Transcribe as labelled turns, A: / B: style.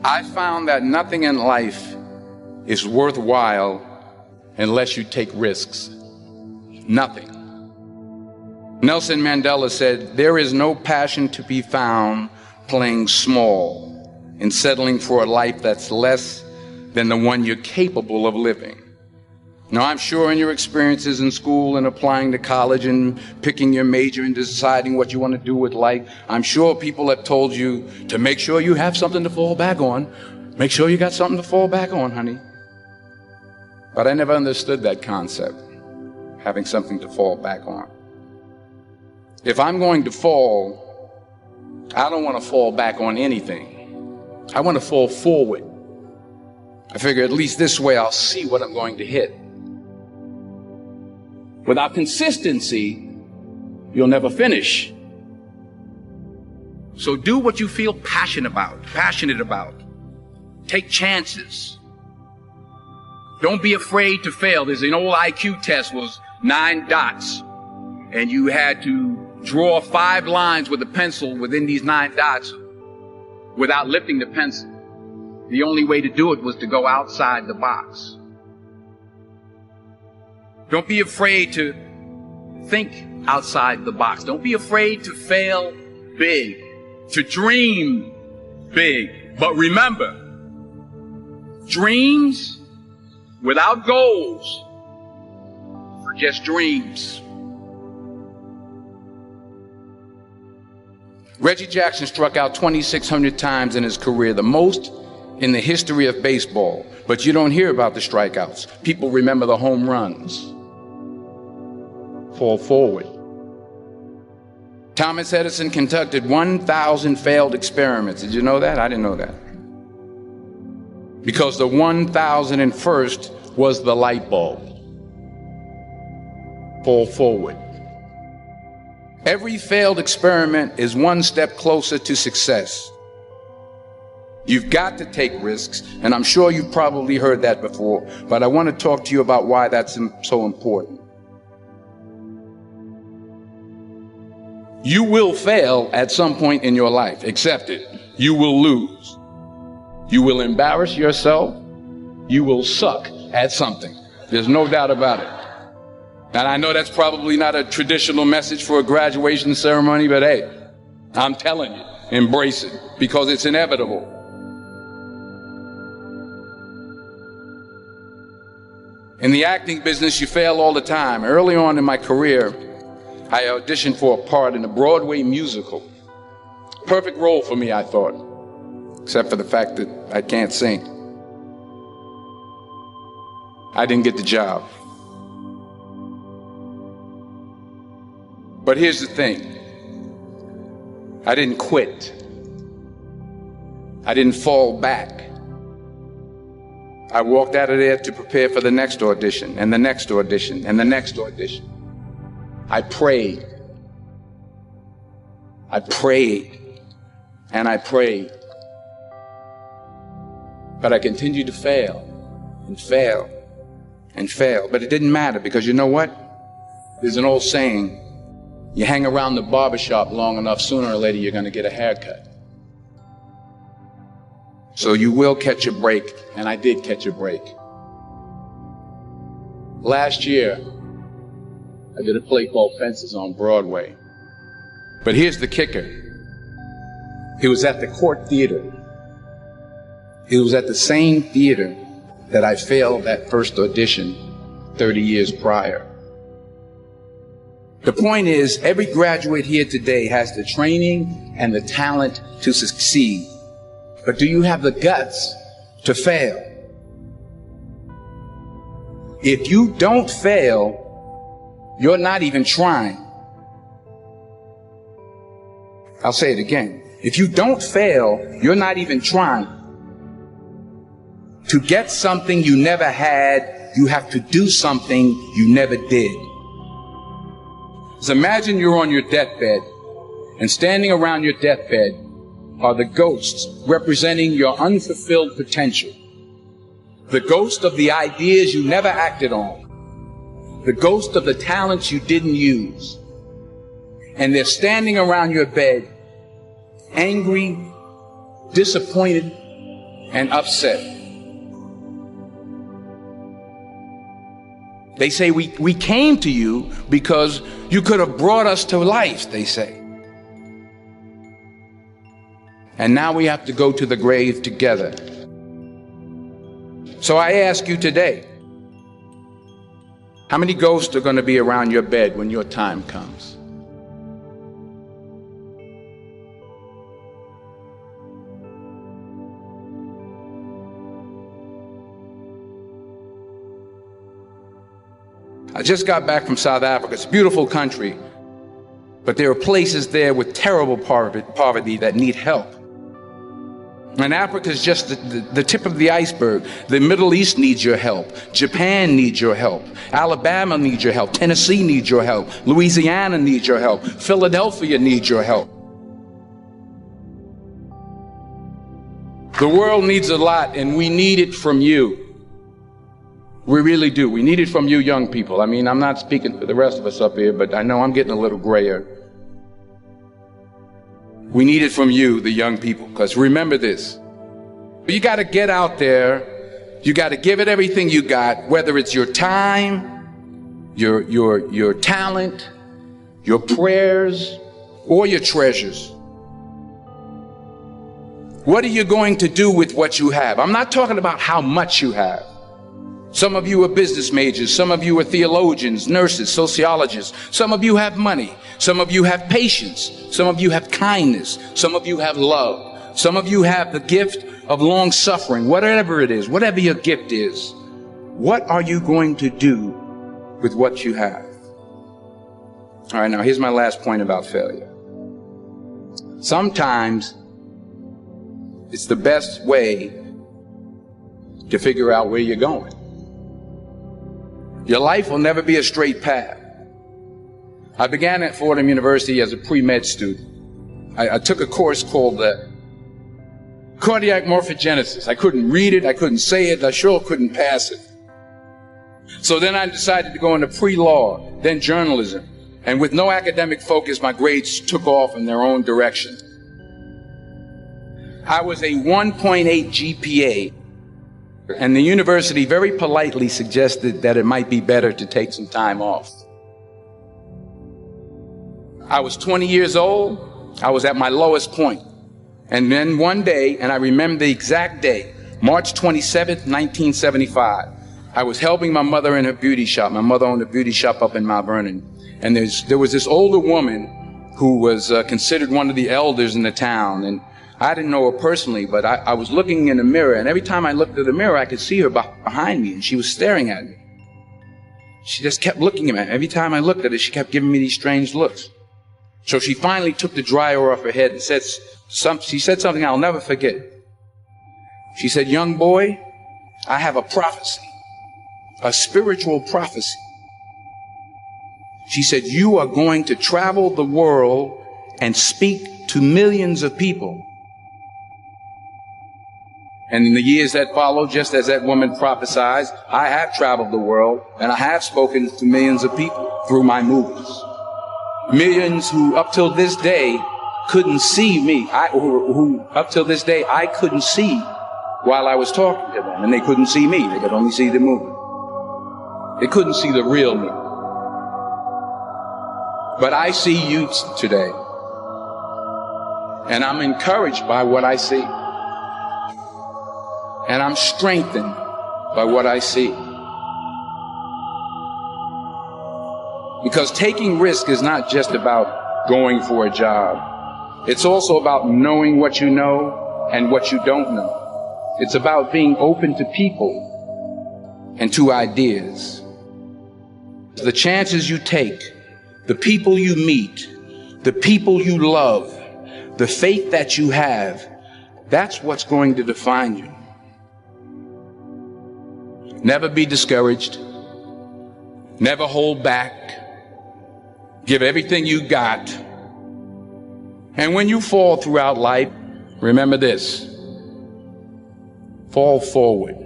A: I found that nothing in life is worthwhile unless you take risks. Nothing. Nelson Mandela said, "There is no passion to be found playing small and settling for a life that's less than the one you're capable of living." Now, I'm sure in your experiences in school and applying to college and picking your major and deciding what you want to do with life, I'm sure people have told you to make sure you have something to fall back on. Make sure you got something to fall back on, honey. But I never understood that concept, having something to fall back on. If I'm going to fall, I don't want to fall back on anything. I want to fall forward. I figure at least this way I'll see what I'm going to hit. Without consistency, you'll never finish. So do what you feel passionate about. Take chances. Don't be afraid to fail. There's an old IQ test, was 9 dots, and you had to draw 5 lines with a pencil within these 9 dots without lifting the pencil. The only way to do it was to go outside the box. Don't be afraid to think outside the box. Don't be afraid to fail big, to dream big. But remember, dreams without goals are just dreams. Reggie Jackson struck out 2,600 times in his career, the most in the history of baseball. But you don't hear about the strikeouts. People remember the home runs. Fall forward. Thomas Edison conducted 1,000 failed experiments. Did you know that? I didn't know that. Because the 1,001st was the light bulb. Fall forward. Every failed experiment is one step closer to success. You've got to take risks, and I'm sure you've probably heard that before, but I want to talk to you about why that's so important. You will fail at some point in your life. Accept it. You will lose. You will embarrass yourself. You will suck at something. There's no doubt about it. And I know that's probably not a traditional message for a graduation ceremony, but hey, I'm telling you, embrace it, because it's inevitable. In the acting business, you fail all the time. Early on in my career, I auditioned for a part in a Broadway musical. Perfect role for me, I thought, except for the fact that I can't sing. I didn't get the job. But here's the thing. I didn't quit. I didn't fall back. I walked out of there to prepare for the next audition, and the next audition, and the next audition. I prayed. I prayed. And I prayed. But I continued to fail and fail and fail. But it didn't matter, because you know what? There's an old saying, you hang around the barbershop long enough, sooner or later you're going to get a haircut. So you will catch a break, and I did catch a break. Last year, I did a play called Fences on Broadway. But here's the kicker. It was at the Court Theater. It was at the same theater that I failed that first audition 30 years prior. The point is, every graduate here today has the training and the talent to succeed. But do you have the guts to fail? If you don't fail, you're not even trying. I'll say it again. If you don't fail, you're not even trying. To get something you never had, you have to do something you never did. So imagine you're on your deathbed, and standing around your deathbed are the ghosts representing your unfulfilled potential. The ghost of the ideas you never acted on. The ghost of the talents you didn't use. And they're standing around your bed, angry, disappointed, and upset. They say we came to you because you could have brought us to life, they say. And now we have to go to the grave together. So I ask you today, how many ghosts are going to be around your bed when your time comes? I just got back from South Africa. It's a beautiful country, but there are places there with terrible poverty that need help. And Africa is just the tip of the iceberg. The Middle East needs your help. Japan needs your help. Alabama needs your help. Tennessee needs your help. Louisiana needs your help. Philadelphia needs your help. The world needs a lot, and we need it from you. We really do. We need it from you young people. I mean, I'm not speaking for the rest of us up here, but I know I'm getting a little grayer. We need it from you, the young people, because remember this. You got to get out there. You got to give it everything you got, whether it's your time, your talent, your prayers, or your treasures. What are you going to do with what you have? I'm not talking about how much you have. Some of you are business majors. Some of you are theologians, nurses, sociologists. Some of you have money. Some of you have patience. Some of you have kindness. Some of you have love. Some of you have the gift of long suffering. Whatever it is, whatever your gift is, what are you going to do with what you have? All right, now here's my last point about failure. Sometimes it's the best way to figure out where you're going. Your life will never be a straight path. I began at Fordham University as a pre-med student. I took a course called cardiac morphogenesis. I couldn't read it, I couldn't say it, I sure couldn't pass it. So then I decided to go into pre-law, then journalism. And with no academic focus, my grades took off in their own direction. I was a 1.8 GPA. And the university very politely suggested that it might be better to take some time off. I was 20 years old. I was at my lowest point. And then one day, and I remember the exact day, March 27th, 1975, I was helping my mother in her beauty shop. My mother owned a beauty shop up in Mount Vernon. And there was this older woman who was considered one of the elders in the town. And I didn't know her personally, but I was looking in the mirror, and every time I looked at the mirror, I could see her behind me, and she was staring at me. She just kept looking at me. Every time I looked at her, she kept giving me these strange looks. So she finally took the dryer off her head and she said something I'll never forget. She said, "Young boy, I have a prophecy, a spiritual prophecy." She said, "You are going to travel the world and speak to millions of people." And in the years that followed, just as that woman prophesied, I have traveled the world and I have spoken to millions of people through my movies. Millions who up till this day couldn't see me, who up till this day I couldn't see while I was talking to them, and they couldn't see me. They could only see the movie. They couldn't see the real me. But I see you today, and I'm encouraged by what I see. And I'm strengthened by what I see. Because taking risk is not just about going for a job. It's also about knowing what you know and what you don't know. It's about being open to people and to ideas. The chances you take, the people you meet, the people you love, the faith that you have, that's what's going to define you. Never be discouraged. Never hold back. Give everything you got. And when you fall throughout life, remember this: fall forward.